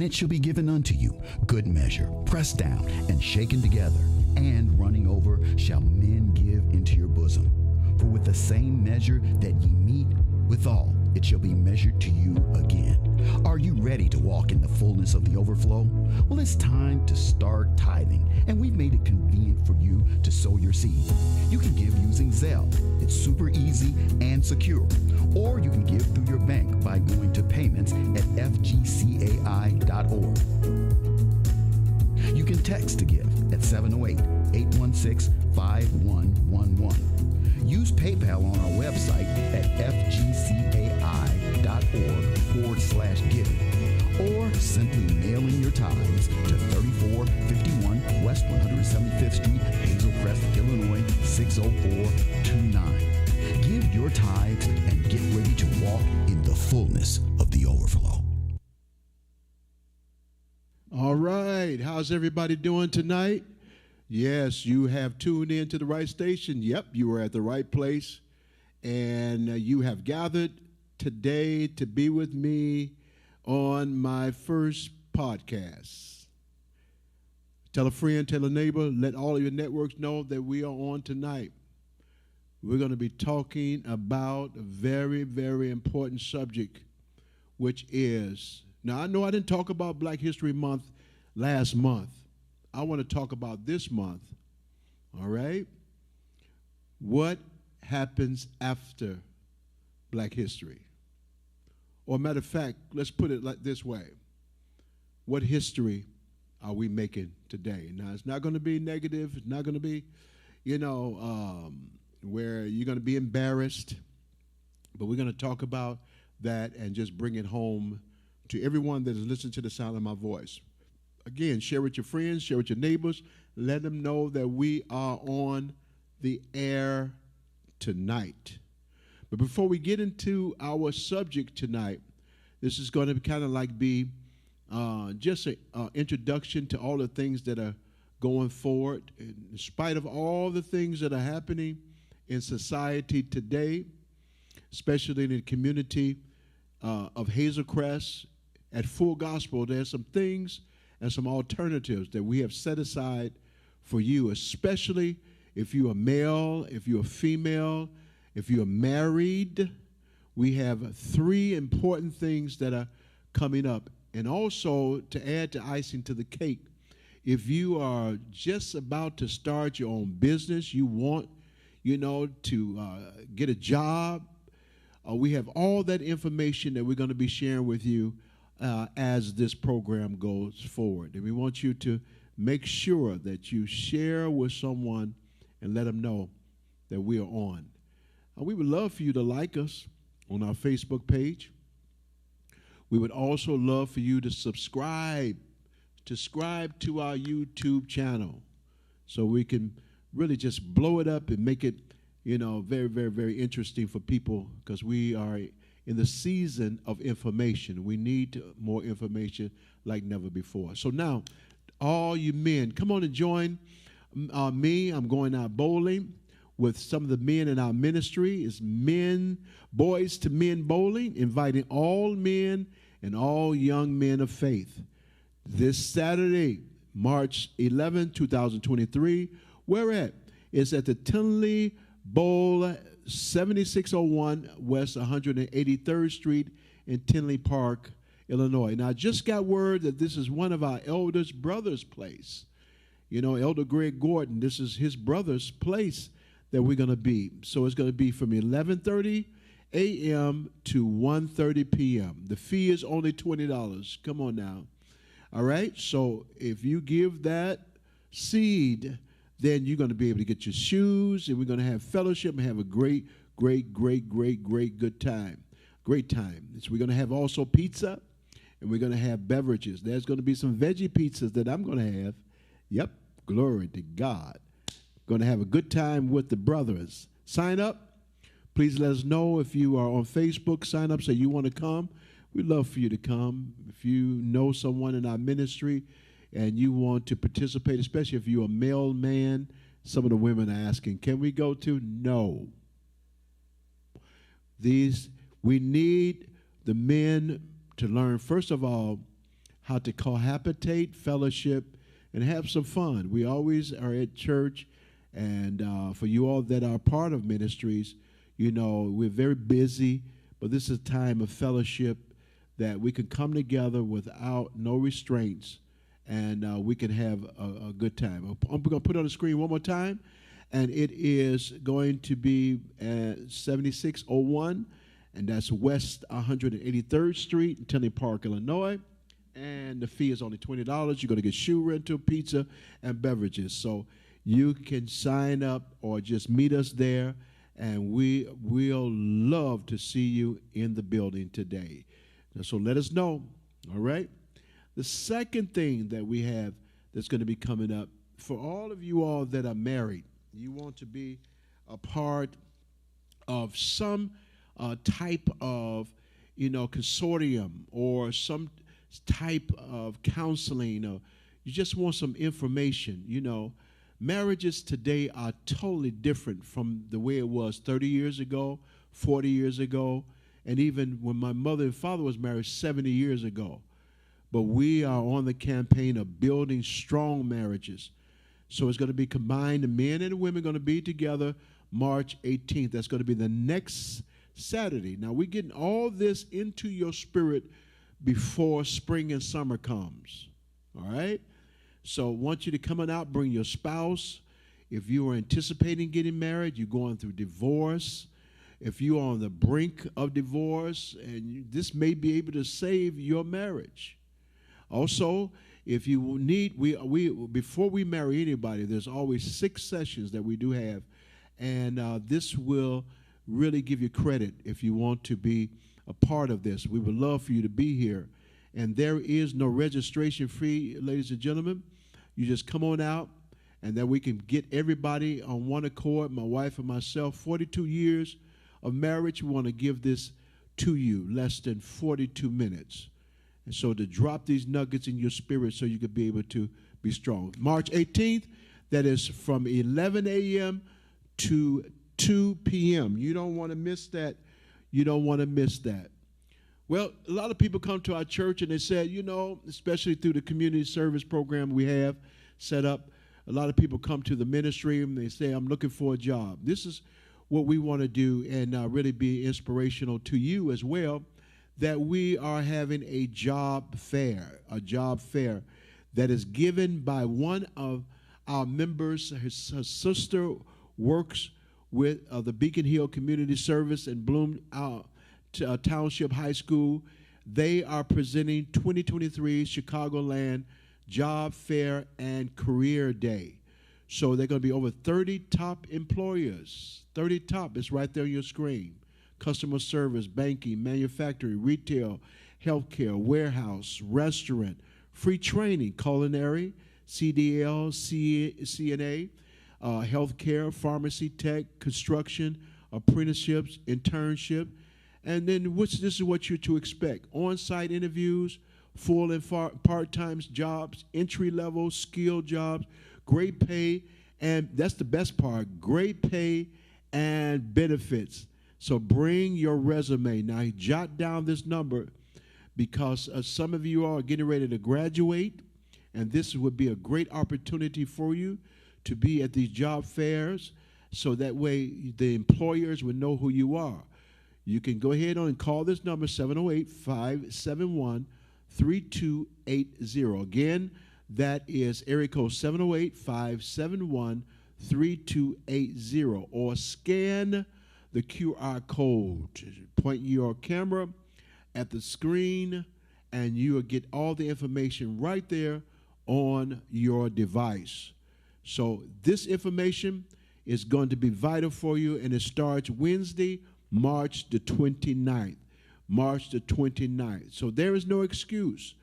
and it shall be given unto you, good measure, pressed down and shaken together, and running over shall men give into your bosom. For with the same measure that ye meet withal, it shall be measured to you again. Are you ready to walk in the fullness of the overflow? Well, it's time to start tithing, and we've made it convenient for you to sow your seed. You can give using Zelle. It's super easy and secure. Or you can give through your bank by going to payments at fgcai.org. You can text to give at 708-816-5111. Use PayPal on our website at fgcai.org/giving, or simply mail in your tithes to 3451 West 175th Street, Hazel Crest, Illinois 60429. Give your tithes and get ready to walk in the fullness of the overflow. All right. How's everybody doing tonight? Yes, you have tuned in to the right station. Yep, you are at the right place. And you have gathered today to be with me on my first podcast. Tell a friend, tell a neighbor, let all of your networks know that we are on tonight. We're going to be talking about a very, very important subject, which is, now I know I didn't talk about Black History Month last month. I want to talk about this month, all right? What happens after Black History? Or matter of fact, let's put it like this way. What history are we making today? Now, it's not going to be negative. It's not going to be, where you're going to be embarrassed. But we're going to talk about that and just bring it home to everyone that is listening to the sound of my voice. Again, share with your friends, share with your neighbors. Let them know that we are on the air tonight. But before we get into our subject tonight, this is going to kind of like be just an introduction to all the things that are going forward. In spite of all the things that are happening in society today, especially in the community of Hazel Crest, at Full Gospel, there's some things and some alternatives that we have set aside for you, especially if you're a male, if you're a female, if you're married. We have 3 important things that are coming up. And also, to add the icing to the cake, if you are just about to start your own business, you want, to get a job, we have all that information that we're going to be sharing with you as this program goes forward. And we want you to make sure that you share with someone and let them know that we are on. We would love for you to like us on our Facebook page. We would also love for you to subscribe to our YouTube channel so we can really just blow it up and make it, very, very, very interesting for people, because we are in the season of information. We need more information like never before. So now, all you men, come on and join me. I'm going out bowling with some of the men in our ministry. It's Boys to Men Bowling, inviting all men and all young men of faith. This Saturday, March 11, 2023, where at? It's at the Tinley Bowl, 7601 West 183rd Street in Tinley Park, Illinois. Now, I just got word that this is one of our elders' brother's place. Elder Greg Gordon, this is his brother's place that we're going to be. So it's going to be from 11:30 a.m. to 1:30 p.m. The fee is only $20. Come on now. All right? So if you give that seed, then you're going to be able to get your shoes, and we're going to have fellowship and have a great good time. Great time. So we're going to have also pizza, and we're going to have beverages. There's going to be some veggie pizzas that I'm going to have. Yep, glory to God. Going to have a good time with the brothers. Sign up. Please let us know if you are on Facebook. Sign up, say you want to come. We'd love for you to come. If you know someone in our ministry and you want to participate, especially if you're a male man, some of the women are asking, can we go to? No. We need the men to learn, first of all, how to cohabitate, fellowship, and have some fun. We always are at church, and for you all that are part of ministries, you know, we're very busy, but this is a time of fellowship that we can come together without no restraints, and we can have a good time. I'm going to put it on the screen one more time, and it is going to be 7601, and that's West 183rd Street in Tinley Park, Illinois. And the fee is only $20. You're going to get shoe rental, pizza, and beverages. So you can sign up or just meet us there, and we will love to see you in the building today. So let us know, all right? The second thing that we have that's going to be coming up, for all of you all that are married, you want to be a part of some type of, you know, consortium or some type of counseling, or you just want some information. You know, marriages today are totally different from the way it was 30 years ago, 40 years ago, and even when my mother and father was married 70 years ago. But we are on the campaign of building strong marriages. So it's going to be combined. The men and the women are going to be together March 18th. That's going to be the next Saturday. Now, we're getting all this into your spirit before spring and summer comes, all right? So I want you to come on out, bring your spouse. If you are anticipating getting married, you're going through divorce. If you are on the brink of divorce, and this may be able to save your marriage. Also, if you need, we before we marry anybody, there's always 6 sessions that we do have, and this will really give you credit if you want to be a part of this. We would love for you to be here. And there is no registration fee, ladies and gentlemen. You just come on out, and then we can get everybody on one accord, my wife and myself. 42 years of marriage, we want to give this to you, less than 42 minutes. And so to drop these nuggets in your spirit so you can be able to be strong. March 18th, that is from 11 a.m. to 2 p.m. You don't want to miss that. You don't want to miss that. Well, a lot of people come to our church and they said, you know, especially through the community service program we have set up, a lot of people come to the ministry and they say, I'm looking for a job. This is what we want to do, and really be inspirational to you as well, that we are having a job fair that is given by one of our members. Her sister works with the Beacon Hill Community Service in Bloom Township High School. They are presenting 2023 Chicagoland Job Fair and Career Day. So they're going to be over 30 top employers. 30 top, it's right there on your screen. Customer service, banking, manufacturing, retail, healthcare, warehouse, restaurant, free training, culinary, CDL, CNA, healthcare, pharmacy, tech, construction, apprenticeships, internship, and then this is what you're to expect: on-site interviews, full and part-time jobs, entry-level, skilled jobs, great pay, and that's the best part: great pay and benefits. So bring your resume. Now, jot down this number, because some of you are getting ready to graduate, and this would be a great opportunity for you to be at these job fairs, so that way the employers would know who you are. You can go ahead and call this number, 708-571-3280. Again, that is area code 708-571-3280, or scan the QR code. Point your camera at the screen, and you will get all the information right there on your device. So this information is going to be vital for you, and it starts Wednesday, March the 29th. March the 29th. So there is no excuse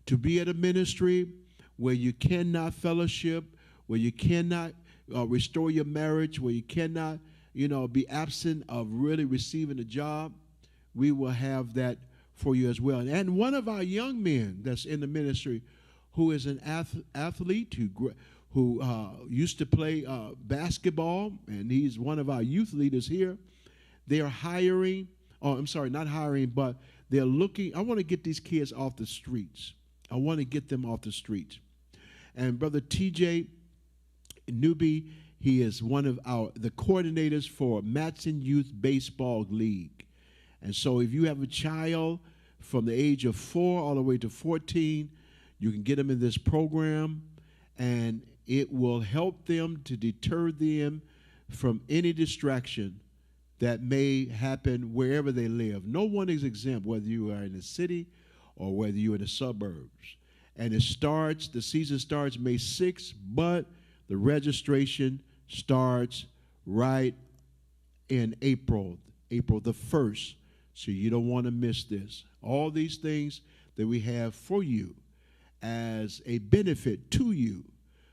to be at a ministry where you cannot fellowship, where you cannot restore your marriage, where you cannot, be absent of really receiving a job. We will have that for you as well. And one of our young men that's in the ministry, who is an athlete who used to play basketball, and he's one of our youth leaders here. They are hiring, not hiring, but they're looking. I want to get these kids off the streets. I want to get them off the streets. And Brother TJ Newby, he is one of the coordinators for Matson Youth Baseball League. And so if you have a child from the age of 4 all the way to 14, you can get them in this program, and it will help them to deter them from any distraction that may happen wherever they live. No one is exempt, whether you are in the city or whether you're in the suburbs. And the season starts May 6th, but the registration starts right in April the 1st. So you don't want to miss this. All these things that we have for you as a benefit to you,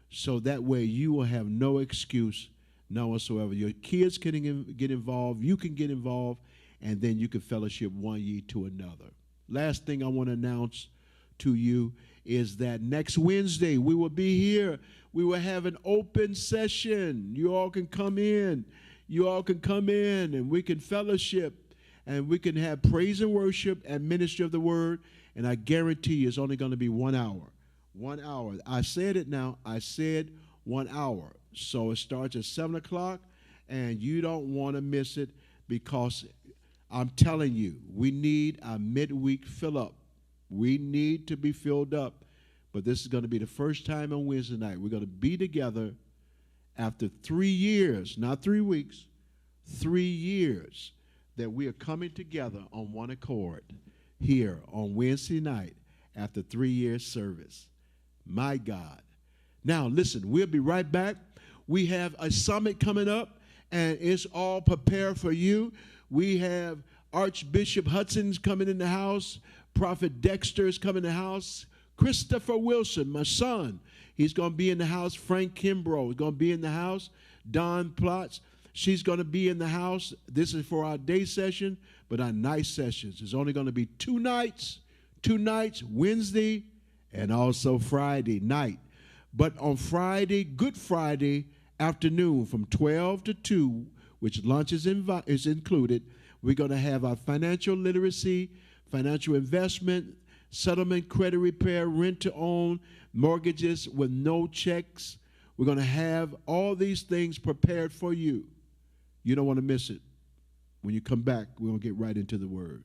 so that way you will have no excuse, none whatsoever. Your kids can get involved, you can get involved, and then you can fellowship one ye to another. Last thing I want to announce to you is that next Wednesday we will be here. We will have an open session. You all can come in. You all can come in and we can fellowship. And we can have praise and worship and ministry of the word. And I guarantee you it's only going to be 1 hour. 1 hour. I said it now. I said 1 hour. So it starts at 7 o'clock. And you don't want to miss it, because I'm telling you, we need a midweek fill up. We need to be filled up. But this is going to be the first time on Wednesday night. We're going to be together after 3 years, not 3 weeks, 3 years, that we are coming together on one accord here on Wednesday night after 3 years service. My God. Now, listen, we'll be right back. We have a summit coming up, and it's all prepared for you. We have Archbishop Hudson's coming in the house. Prophet Dexter is coming in the house. Christopher Wilson, my son, he's going to be in the house. Frank Kimbrough is going to be in the house. Don Plotz, she's going to be in the house. This is for our day session, but our night sessions is only going to be 2 nights, Wednesday and also Friday night. But on Friday, Good Friday afternoon from 12 to 2, which lunch is included, we're going to have our financial literacy, financial investment, settlement, credit repair, rent to own, mortgages with no checks. We're going to have all these things prepared for you. You don't want to miss it. When you come back, we're going to get right into the word.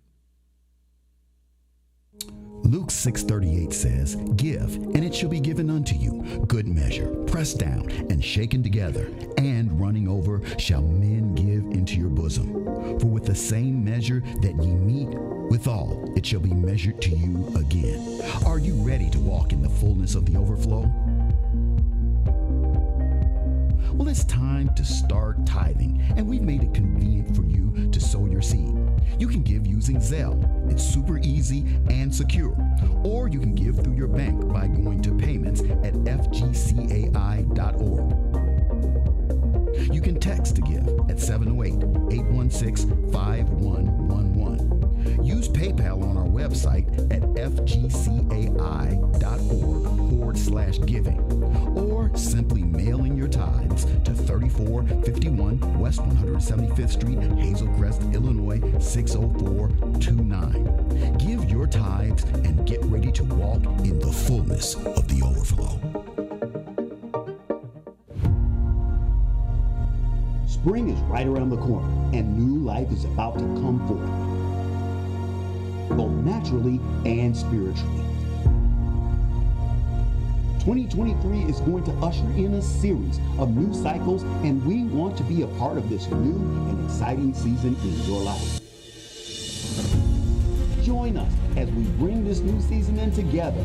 Luke 6:38 says, "Give, and it shall be given unto you, good measure, pressed down and shaken together, and running over shall men give into your bosom. For with the same measure that ye meet withal, it shall be measured to you again." Are you ready to walk in the fullness of the overflow? Well, it's time to start tithing, and we've made it convenient for you to sow your seed. You can give using Zelle. It's super easy and secure. Or you can give through your bank by going to payments at fgcai.org. You can text to give at 708-816-5111. Use PayPal on our website at fgcai.org/giving. Or simply mail in your tithes to 3451 West 175th Street, Hazel Crest, Illinois 60429. Give your tithes and get ready to walk in the fullness of the overflow. Spring is right around the corner, and new life is about to come forth, both naturally and spiritually. 2023 is going to usher in a series of new cycles, and we want to be a part of this new and exciting season in your life. Join us as we bring this new season in together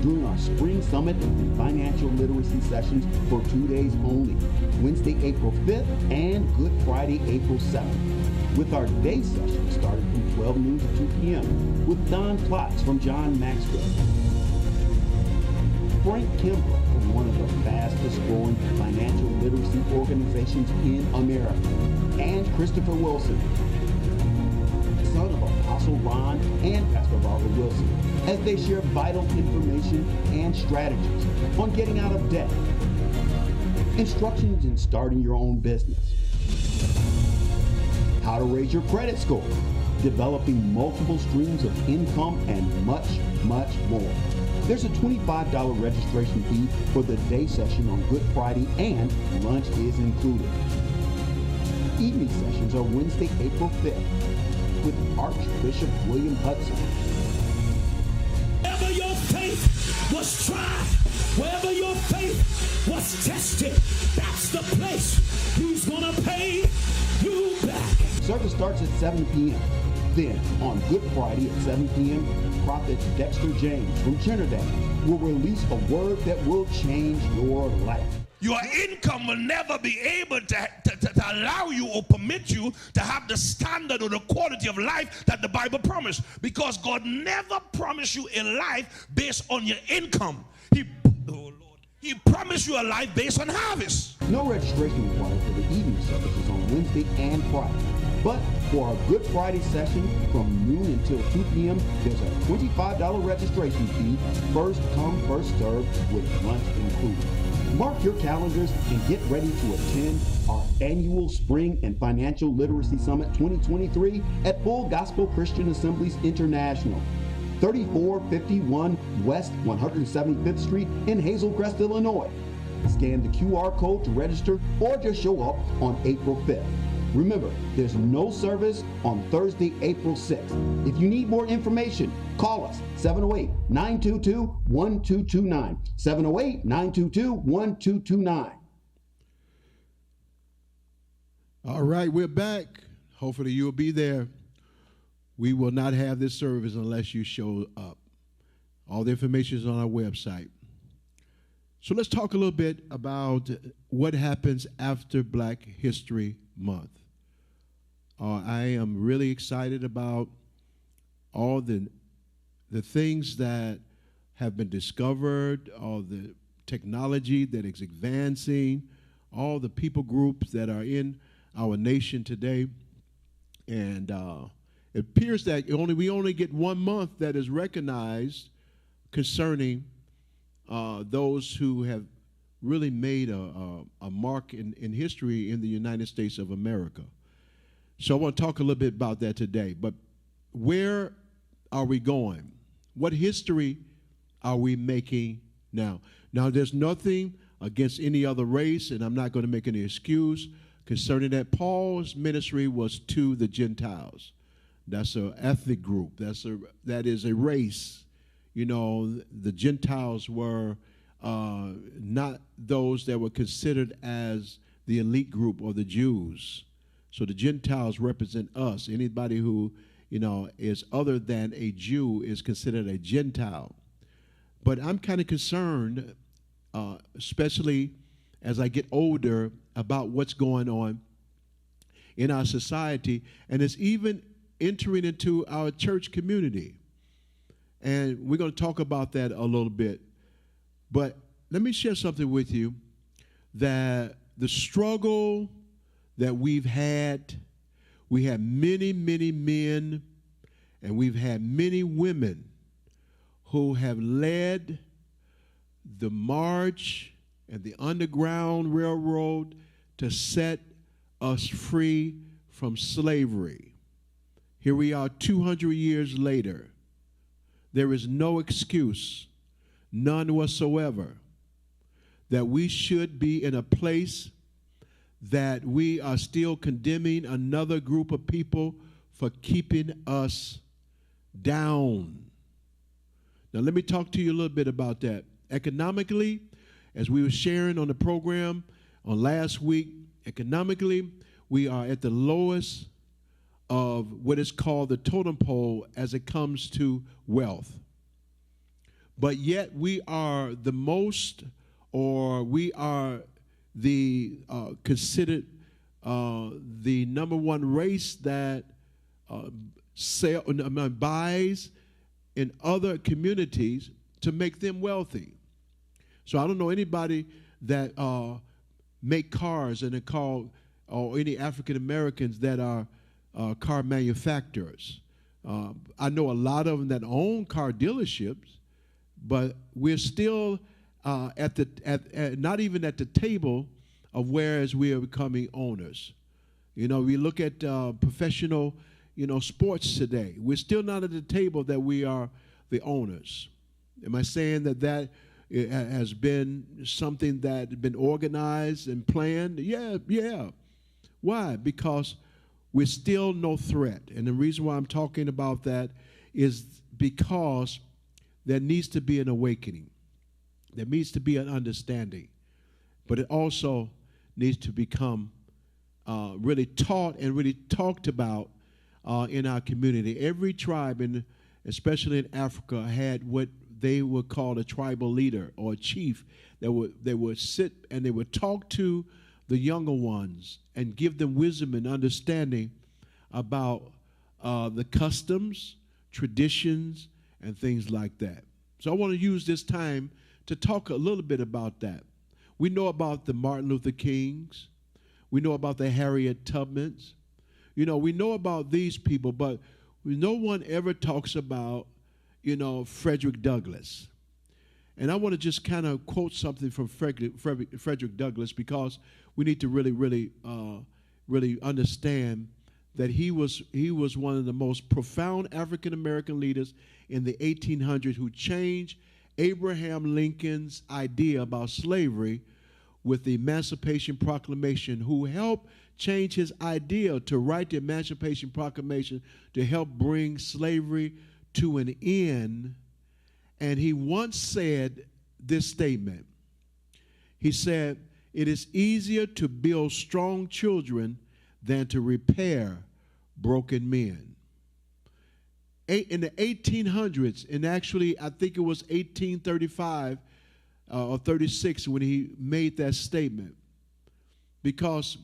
during our Spring Summit and Financial Literacy Sessions for 2 days only, Wednesday, April 5th and Good Friday, April 7th, with our day session starting from 12 noon to 2 p.m. with Don Plotz from John Maxwell, Frank Kimbrough from one of the fastest growing financial literacy organizations in America, and Christopher Wilson, son of Apostle Ron and Pastor Barbara Wilson, as they share vital information and strategies on getting out of debt, instructions in starting your own business, how to raise your credit score, developing multiple streams of income, and much, much more. There's a $25 registration fee for the day session on Good Friday, and lunch is included. Evening sessions are Wednesday, April 5th with Archbishop William Hudson. Wherever your faith was tried, wherever your faith was tested, that's the place he's gonna pay you back. Service starts at 7 p.m. Then, on Good Friday at 7 p.m., Prophet Dexter James from Trinidad will release a word that will change your life. Your income will never be able to allow you or permit you to have the standard or the quality of life that the Bible promised, because God never promised you a life based on your income. He promised you a life based on harvest. No registration required for the evening services on Wednesday and Friday. But for our Good Friday session from noon until 2 p.m., there's a $25 registration fee, first come, first served, with lunch included. Mark your calendars and get ready to attend our annual Spring and Financial Literacy Summit 2023 at Full Gospel Christian Assemblies International, 3451 West 175th Street in Hazel Crest, Illinois. Scan the QR code to register or just show up on April 5th. Remember, there's no service on Thursday, April 6th. If you need more information, call us, 708-922-1229, 708-922-1229. All right, we're back. Hopefully you'll be there. We will not have this service unless you show up. All the information is on our website. So let's talk a little bit about what happens after Black History Month. I am really excited about all the things that have been discovered, all the technology that is advancing, all the people groups that are in our nation today. And it appears that we only get 1 month that is recognized concerning those who have really made a mark in history in the United States of America. So I want to talk a little bit about that today. But where are we going? What history are we making now? Now, there's nothing against any other race, and I'm not going to make any excuse concerning that. Paul's ministry was to the Gentiles. That's an ethnic group. That is a race. You know, the Gentiles were not those that were considered as the elite group or the Jews. So the Gentiles represent us. Anybody who, is other than a Jew is considered a Gentile. But I'm kind of concerned, especially as I get older, about what's going on in our society, and it's even entering into our church community. And we're going to talk about that a little bit. But let me share something with you, that the struggle that we had many, many men, and we've had many women who have led the march and the Underground Railroad to set us free from slavery. Here we are 200 years later. There is no excuse, none whatsoever, that we should be in a place that we are still condemning another group of people for keeping us down. Now, let me talk to you a little bit about that. Economically, as we were sharing on the program on last week, economically, we are at the lowest of what is called the totem pole as it comes to wealth. But yet we are the most, or we are the considered the number one race that buys in other communities to make them wealthy. So I don't know anybody that make cars and or any African Americans that are car manufacturers. I know a lot of them that own car dealerships, but we're still not even at the table of whereas we are becoming owners. We look at professional, sports today. We're still not at the table that we are the owners. Am I saying that it has been something that has been organized and planned? Yeah. Why? Because we're still no threat. And the reason why I'm talking about that is because there needs to be an awakening. There needs to be an understanding. But it also needs to become really taught and really talked about in our community. Every tribe, especially in Africa, had what they would call a tribal leader or a chief that would sit and they would talk to the younger ones and give them wisdom and understanding about the customs, traditions, and things like that. So I want to use this time to talk a little bit about that. We know about the Martin Luther Kings. We know about the Harriet Tubmans. We know about these people, but no one ever talks about, Frederick Douglass. And I want to just kind of quote something from Frederick Douglass, because we need to really understand that he was one of the most profound African American leaders in the 1800s who changed Abraham Lincoln's idea about slavery with the Emancipation Proclamation, who helped change his idea to write the Emancipation Proclamation to help bring slavery to an end. And he once said this statement. He said, "It is easier to build strong children than to repair broken men." In the 1800s, and actually I think it was 1835 or 36 when he made that statement, because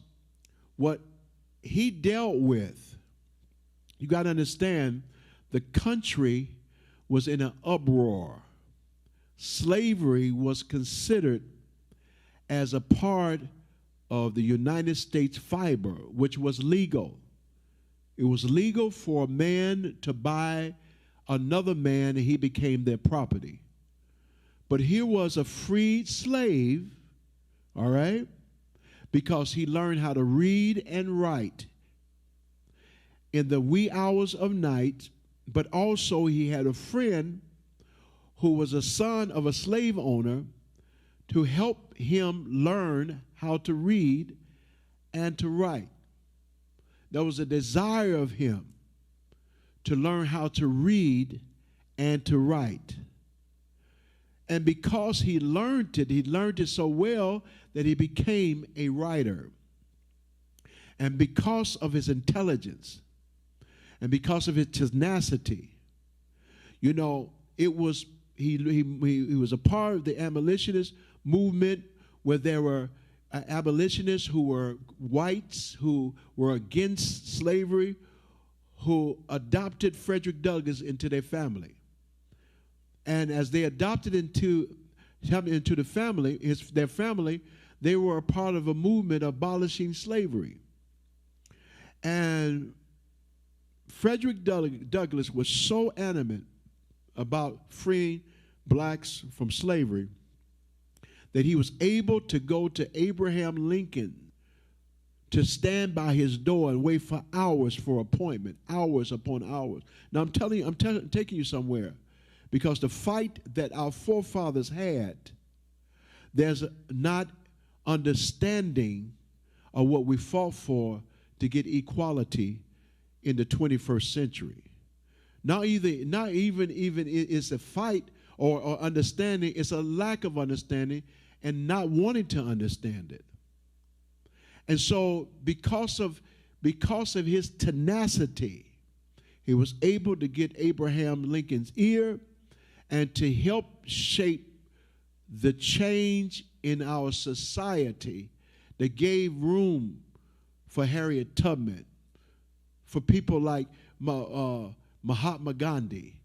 what he dealt with, you got to understand, the country was in an uproar. Slavery was considered as a part of the United States fiber, which was legal. It was legal for a man to buy another man, and he became their property. But here was a freed slave, all right, because he learned how to read and write in the wee hours of night, but also he had a friend who was a son of a slave owner to help him learn how to read and to write. There was a desire of him to learn how to read and to write. And because he learned it so well that he became a writer. And because of his intelligence and because of his tenacity, he was a part of the abolitionist movement, where there were abolitionists who were whites, who were against slavery, who adopted Frederick Douglass into their family. And as they adopted into the family, their family, they were a part of a movement abolishing slavery. And Frederick Douglass was so adamant about freeing blacks from slavery that he was able to go to Abraham Lincoln to stand by his door and wait for hours for appointment, hours upon hours. Now I'm telling you, I'm taking you somewhere, because the fight that our forefathers had, there's not understanding of what we fought for to get equality in the 21st century. Not even it's a fight or understanding, it's a lack of understanding and not wanting to understand it. And so because of his tenacity, he was able to get Abraham Lincoln's ear and to help shape the change in our society that gave room for Harriet Tubman, for people like Mahatma Gandhi.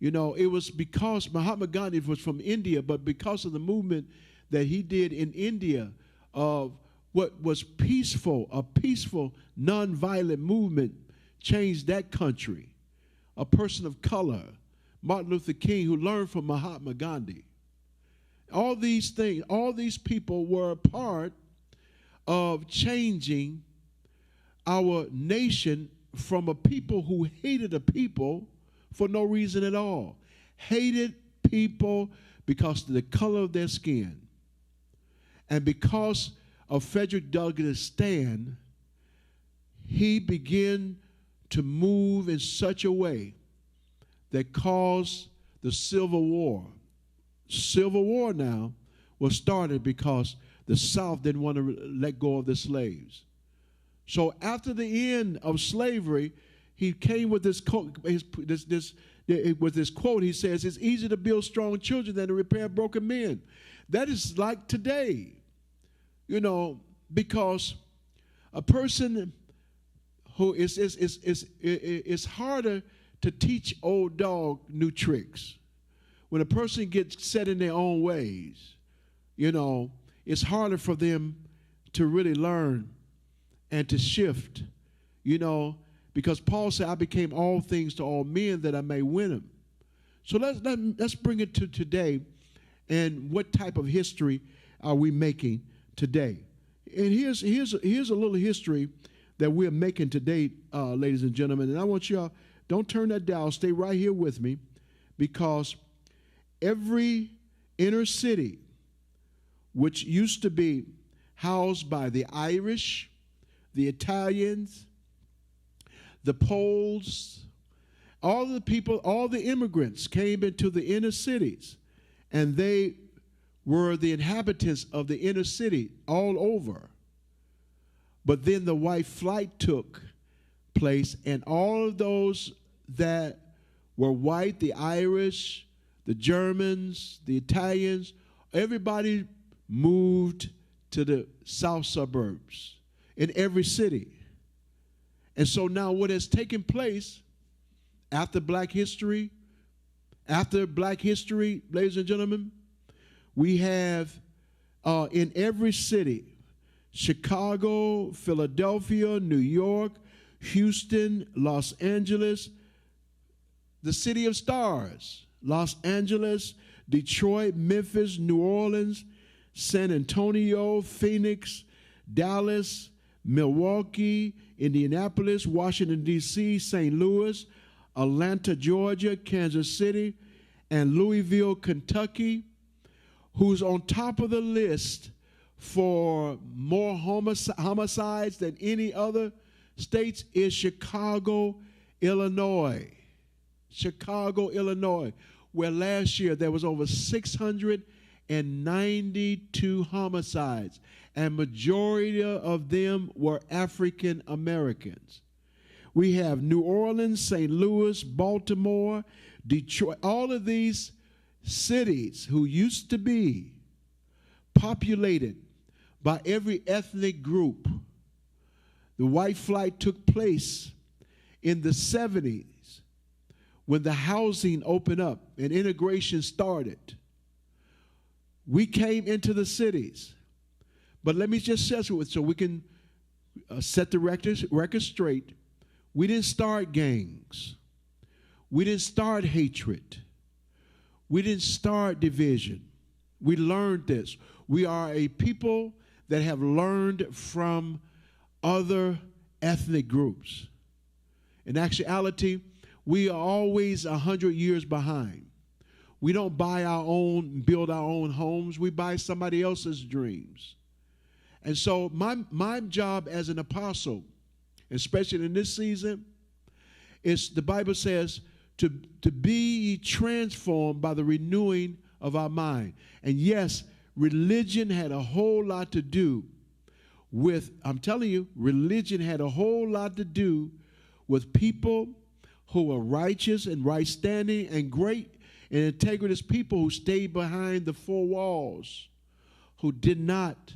It was because Mahatma Gandhi was from India, but because of the movement that he did in India of what was peaceful, a peaceful, nonviolent movement, changed that country. A person of color, Martin Luther King, who learned from Mahatma Gandhi. All these things, all these people were a part of changing our nation from a people who hated a people for no reason at all. Hated people because of the color of their skin. And because of Frederick Douglass' stand, he began to move in such a way that caused the Civil War. Civil War now was started because the South didn't want to let go of the slaves. So after the end of slavery, he came with this quote. He says, "It's easier to build strong children than to repair broken men." That is like today, because a person who it's harder to teach old dog new tricks. When a person gets set in their own ways, it's harder for them to really learn and to shift, because Paul said, "I became all things to all men that I may win them." So let's bring it to today, and what type of history are we making today? And here's a little history that we're making today, ladies and gentlemen. And I want y'all, don't turn that dial, stay right here with me, because every inner city, which used to be housed by the Irish, the Italians, the Poles, all the people, all the immigrants came into the inner cities, and they were the inhabitants of the inner city all over. But then the white flight took place, and all of those that were white, the Irish, the Germans, the Italians, everybody moved to the south suburbs in every city. And so now what has taken place after black history, ladies and gentlemen, we have in every city, Chicago, Philadelphia, New York, Houston, Los Angeles, the city of stars, Los Angeles, Detroit, Memphis, New Orleans, San Antonio, Phoenix, Dallas, Milwaukee, Indianapolis, Washington, D.C., St. Louis, Atlanta, Georgia, Kansas City, and Louisville, Kentucky. Who's on top of the list for more homicides than any other states is Chicago, Illinois. Chicago, Illinois, where last year there was over 692 homicides, and majority of them were African Americans. We have New Orleans, St. Louis, Baltimore, Detroit, all of these cities who used to be populated by every ethnic group. The white flight took place in the 70s when the housing opened up and integration started. We came into the cities. But let me just say so we can set the record straight. We didn't start gangs. We didn't start hatred. We didn't start division. We learned this. We are a people that have learned from other ethnic groups. In actuality, we are always 100 years behind. We don't buy our own, build our own homes. We buy somebody else's dreams. And so my job as an apostle, especially in this season, is the Bible says to be transformed by the renewing of our mind. And yes, religion had a whole lot to do with, I'm telling you, religion had a whole lot to do with people who were righteous and right standing and great and integritous people who stayed behind the four walls, who did not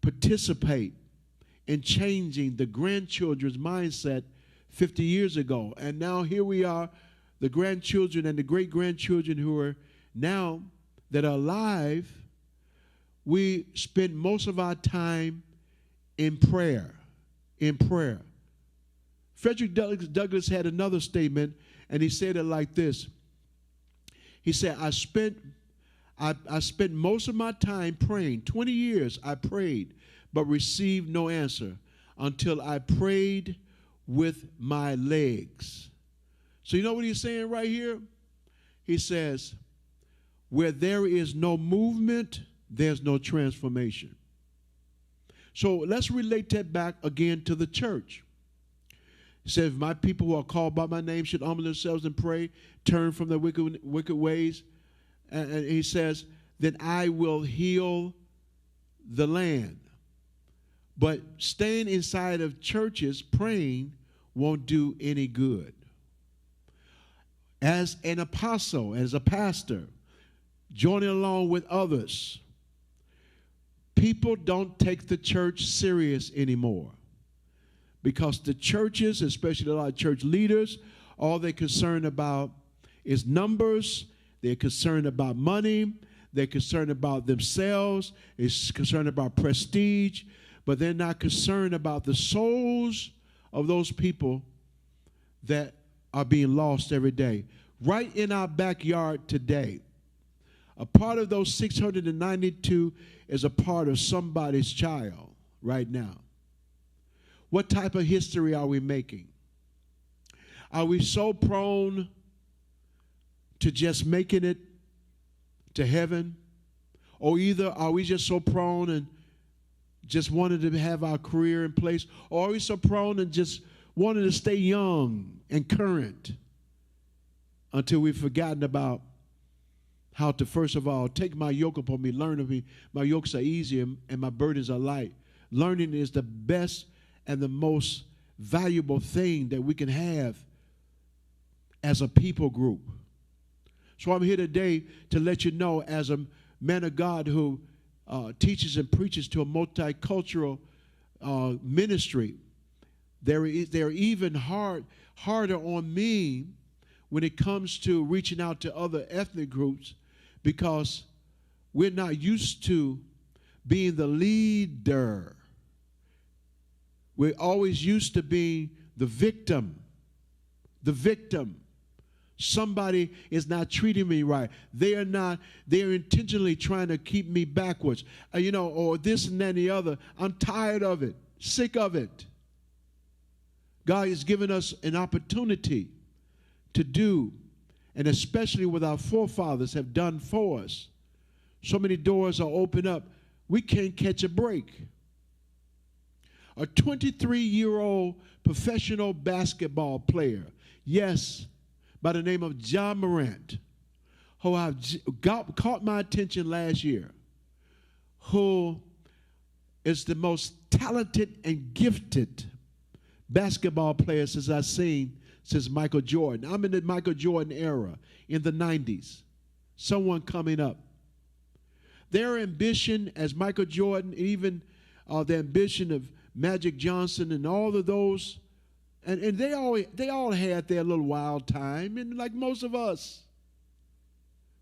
participate in changing the grandchildren's mindset 50 years ago. And now here we are, the grandchildren and the great-grandchildren who are now that are alive. We spend most of our time in prayer, Frederick Douglass had another statement, and he said it like this. He said, I spent most of my time praying. 20 years I prayed, but received no answer until I prayed with my legs. So you know what he's saying right here? He says, where there is no movement, there's no transformation. So let's relate that back again to the church. He said, if my people who are called by my name should humble themselves and pray, turn from their wicked ways, and he says, then I will heal the land. But staying inside of churches praying won't do any good. As an apostle, as a pastor, joining along with others, people don't take the church serious anymore, because the churches, especially a lot of church leaders, all they're concerned about is numbers. They're concerned about money. They're concerned about themselves. They're concerned about prestige, but they're not concerned about the souls of those people that are being lost every day. Right in our backyard today, a part of those 692 is a part of somebody's child right now. What type of history are we making? Are we so prone to just making it to heaven? Or either are we just so prone and just wanted to have our career in place? Or are we so prone and just wanted to stay young and current until we've forgotten about how to, first of all, take my yoke upon me, learn of me. My yokes are easy and my burdens are light. Learning is the best and the most valuable thing that we can have as a people group. So I'm here today to let you know, as a man of God who teaches and preaches to a multicultural ministry, they're even harder on me when it comes to reaching out to other ethnic groups, because we're not used to being the leader. We're always used to being the victim. The victim. Somebody is not treating me right. They're intentionally trying to keep me backwards. Or this and that and the other. I'm tired of it, sick of it. God has given us an opportunity to do, and especially what our forefathers have done for us. So many doors are open up, we can't catch a break. A 23-year-old professional basketball player, yes, by the name of Ja Morant, who caught my attention last year, who is the most talented and gifted basketball player since I've seen since Michael Jordan. I'm in the Michael Jordan era in the 90s. Someone coming up. Their ambition as Michael Jordan, even the ambition of Magic Johnson and all of those, and they all had their little wild time, and like most of us,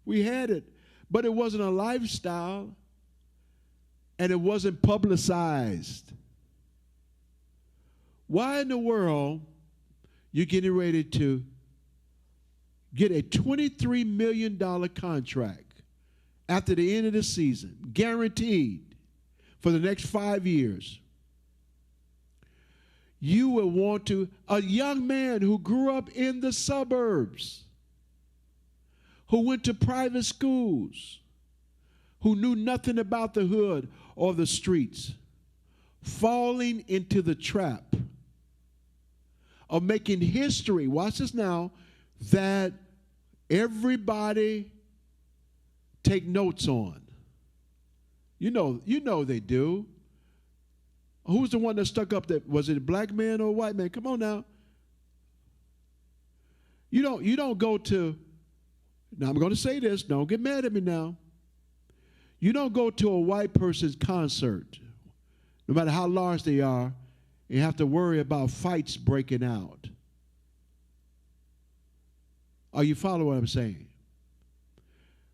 we had it. But it wasn't a lifestyle, and it wasn't publicized. Why in the world you're getting ready to get a $23 million contract after the end of the season, guaranteed for the next 5 years? You will want to, a young man who grew up in the suburbs, who went to private schools, who knew nothing about the hood or the streets, falling into the trap of making history, watch this now, that everybody take notes on. You know they do. Who's the one that stuck up that, was it a black man or a white man? Come on now. You don't go to, now I'm going to say this, don't get mad at me now. You don't go to a white person's concert, no matter how large they are, and have to worry about fights breaking out. Are you following what I'm saying?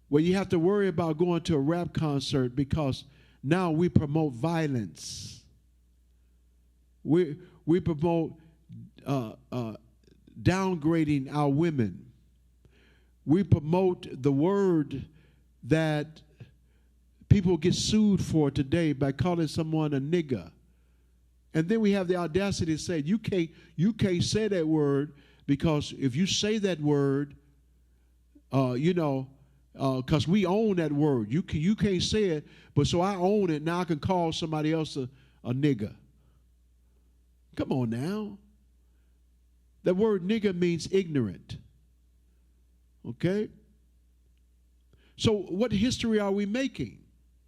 Well, you have to worry about going to a rap concert because now we promote violence. We promote downgrading our women. We promote the word that people get sued for today by calling someone a nigger. And then we have the audacity to say, you can't say that word, because if you say that word, because we own that word. You can't say it, but so I own it. Now I can call somebody else a nigger. Come on now. That word nigger means ignorant. Okay? So what history are we making?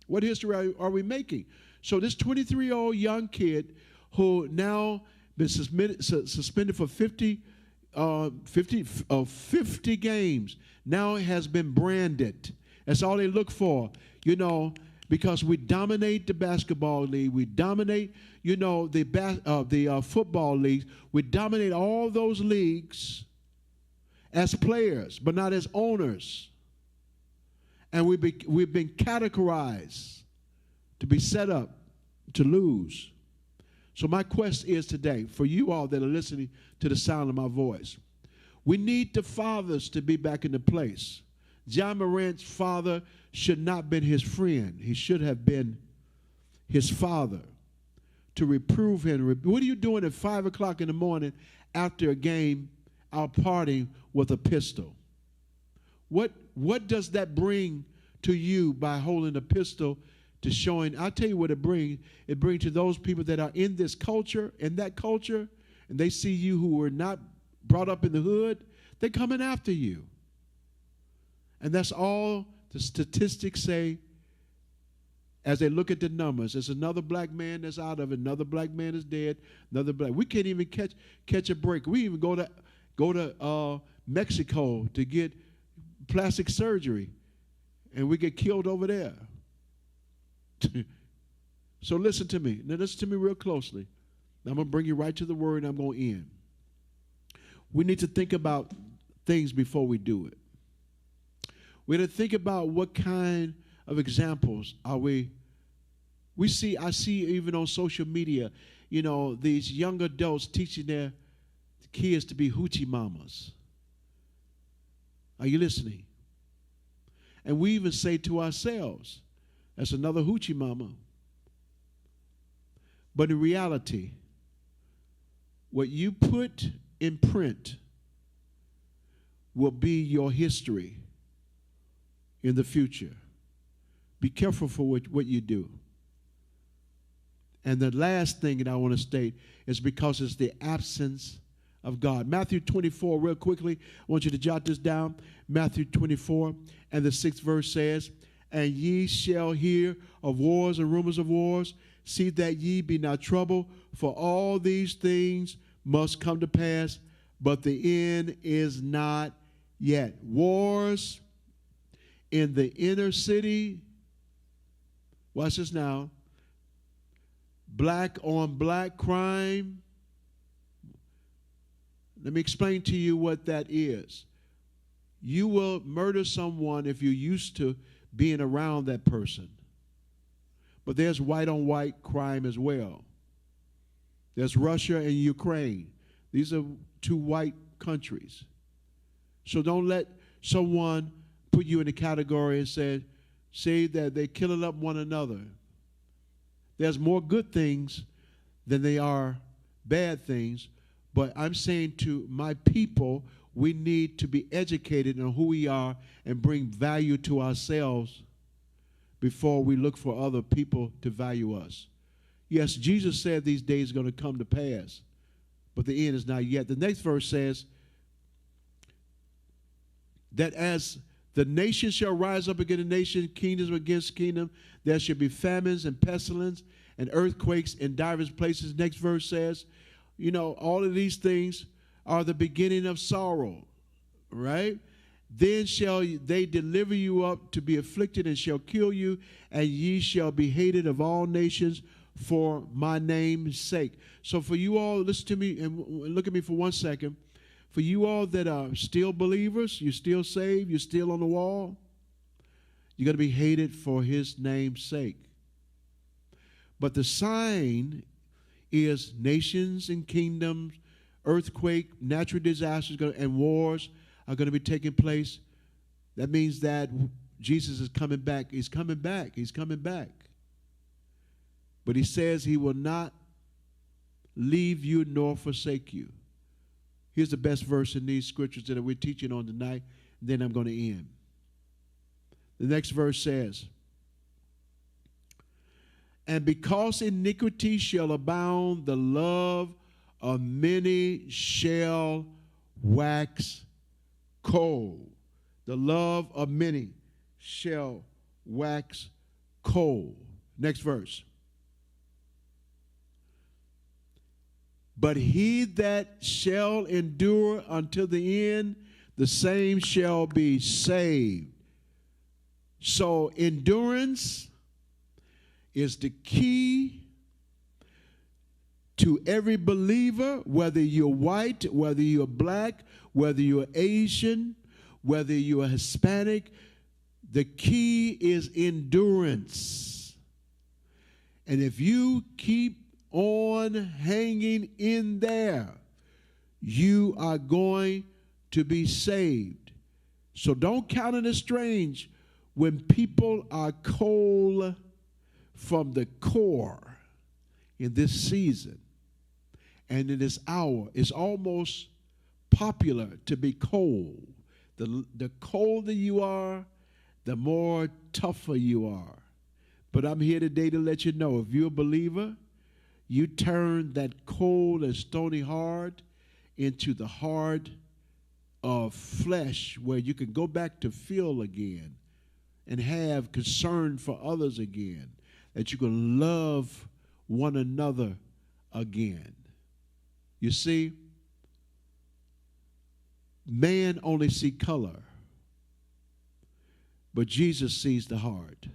What history are we making? So this 23-year-old young kid who now been suspended for 50 games now has been branded. That's all they look for, because we dominate the basketball league. We dominate, the football leagues. We dominate all those leagues as players, but not as owners. And we've been categorized to be set up to lose. So my quest is today, for you all that are listening to the sound of my voice, we need the fathers to be back into place. John Morant's father should not have been his friend. He should have been his father to reprove him. What are you doing at 5 o'clock in the morning after a game out partying with a pistol? What does that bring to you by holding a pistol to showing? I'll tell you what it brings. It brings to those people that are in this culture, in that culture, and they see you who were not brought up in the hood, they're coming after you. And that's all the statistics say as they look at the numbers. There's another black man that's out of it, another black man is dead, another black. We can't even catch a break. We even go to Mexico to get plastic surgery, and we get killed over there. So listen to me. Now listen to me real closely. I'm going to bring you right to the word, and I'm going to end. We need to think about things before we do it. We need to think about what kind of examples are we see. I see even on social media, these young adults teaching their kids to be hoochie mamas. Are you listening? And we even say to ourselves, that's another hoochie mama. But in reality, what you put in print will be your history in the future. Be careful for what you do. And the last thing that I want to state is because it's the absence of God. Matthew 24, real quickly, I want you to jot this down. Matthew 24 and the 6th verse says, "And ye shall hear of wars and rumors of wars. See that ye be not troubled, for all these things must come to pass, but the end is not yet." Wars in the inner city. Watch this now. Black on black crime. Let me explain to you what that is. You will murder someone if you're used to being around that person. But there's white on white crime as well. There's Russia and Ukraine. These are two white countries. So don't let someone put you in the category and say that they're killing up one another. There's more good things than they are bad things. But I'm saying to my people, we need to be educated on who we are and bring value to ourselves before we look for other people to value us. Yes, Jesus said these days are going to come to pass, but the end is not yet. The next verse says that as the nation shall rise up against nation, kingdoms against kingdom, there shall be famines and pestilence and earthquakes in divers places. Next verse says, all of these things are the beginning of sorrow, right? Then shall they deliver you up to be afflicted and shall kill you, and ye shall be hated of all nations for my name's sake. So for you all, listen to me and look at me for 1 second. For you all that are still believers, you're still saved, you're still on the wall, you're going to be hated for his name's sake. But the sign is nations and kingdoms, earthquake, natural disasters, and wars are going to be taking place. That means that Jesus is coming back. He's coming back. He's coming back. But he says he will not leave you nor forsake you. Here's the best verse in these scriptures that we're teaching on tonight, and then I'm going to end. The next verse says, and because iniquity shall abound, the love of many shall wax cold. The love of many shall wax cold. Next verse. But he that shall endure until the end, the same shall be saved. So endurance is the key to every believer, whether you're white, whether you're black, whether you're Asian, whether you're Hispanic. The key is endurance. And if you keep on hanging in there, you are going to be saved. So don't count it as strange when people are cold from the core in this season and in this hour. It's almost popular to be cold. The colder you are, the more tougher you are. But I'm here today to let you know, if you're a believer, you turn that cold and stony heart into the heart of flesh, where you can go back to feel again and have concern for others again, that you can love one another again. You see, man only sees color, but Jesus sees the heart.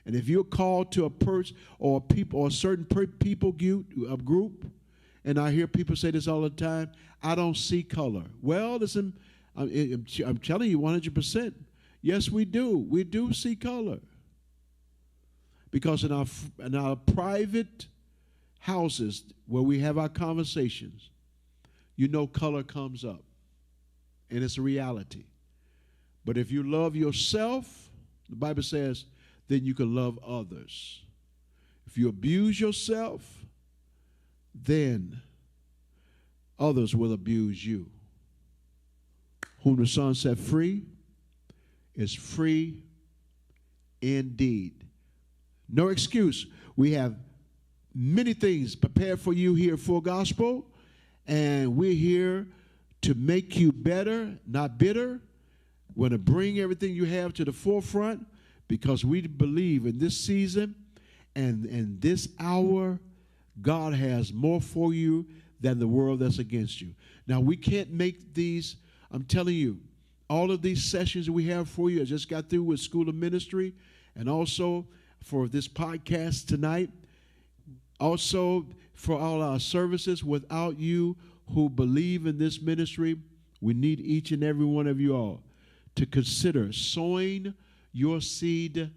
And if you're called to a person or people or a certain people group, and I hear people say this all the time, I don't see color. Well, listen, I'm telling you 100%. Yes, we do. We do see color. Because in our private houses where we have our conversations, you know color comes up. And it's a reality. But if you love yourself, the Bible says, then you can love others. If you abuse yourself, then others will abuse you. Whom the Son set free is free indeed. No excuse. We have many things prepared for you here at Full Gospel, and we're here to make you better, not bitter. We're going to bring everything you have to the forefront, because we believe in this season and in this hour, God has more for you than the world that's against you. Now, we can't make these, I'm telling you, all of these sessions we have for you. I just got through with School of Ministry, and also for this podcast tonight, also for all our services. Without you who believe in this ministry, we need each and every one of you all to consider sowing your seed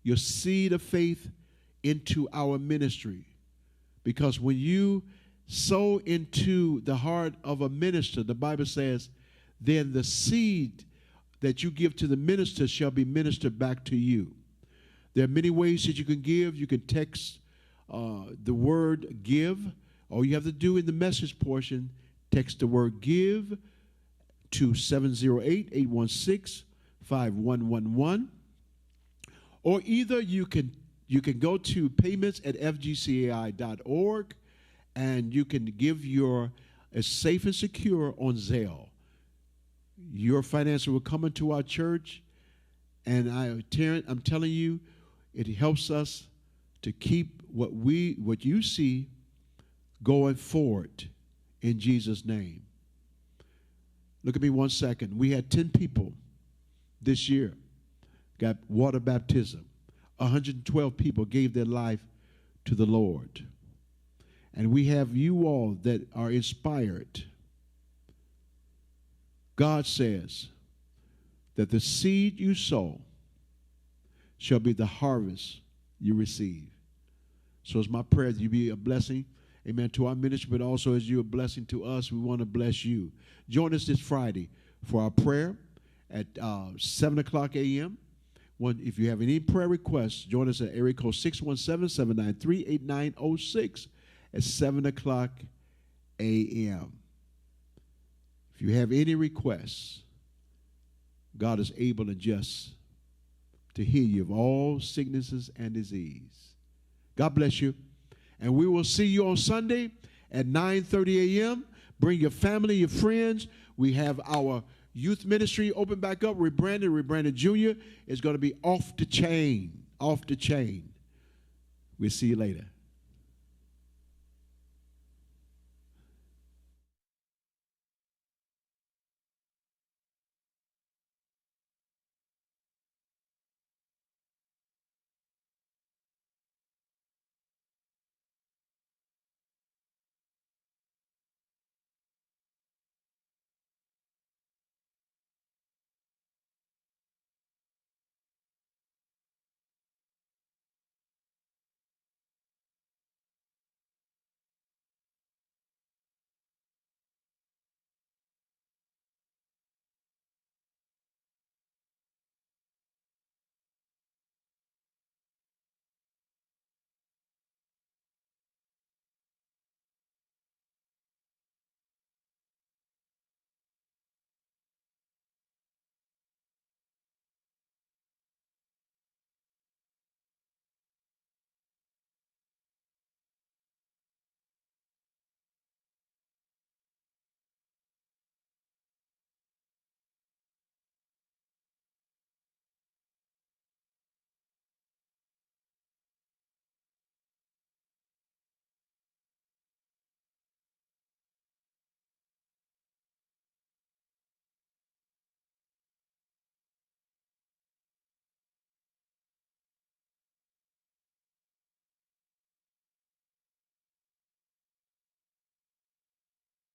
of faith into our ministry. Because when you sow into the heart of a minister, the Bible says, then the seed that you give to the minister shall be ministered back to you. There are many ways that you can give. You can text the word give. All you have to do in the message portion, text the word give to 708-816-5111. Or either you can go to payments@fgcai.org, and you can give it's safe and secure on Zelle. Your finances will come into our church, and I'm telling you, it helps us to keep what you see going forward in Jesus' name. Look at me 1 second. We had 10 people this year got water baptism. 112 people gave their life to the Lord. And we have you all that are inspired. God says that the seed you sow shall be the harvest you receive. So it's my prayer that you be a blessing, amen, to our ministry, but also as you're a blessing to us, we want to bless you. Join us this Friday for our prayer at 7 o'clock a.m. If you have any prayer requests, join us at area code 617-793-8906. at 7 o'clock a.m. If you have any requests, God is able and just to heal you of all sicknesses and disease. God bless you. And we will see you on Sunday at 9:30 a.m. Bring your family, your friends. We have our youth ministry open back up. Rebranded Jr. is going to be off the chain. Off the chain. We'll see you later.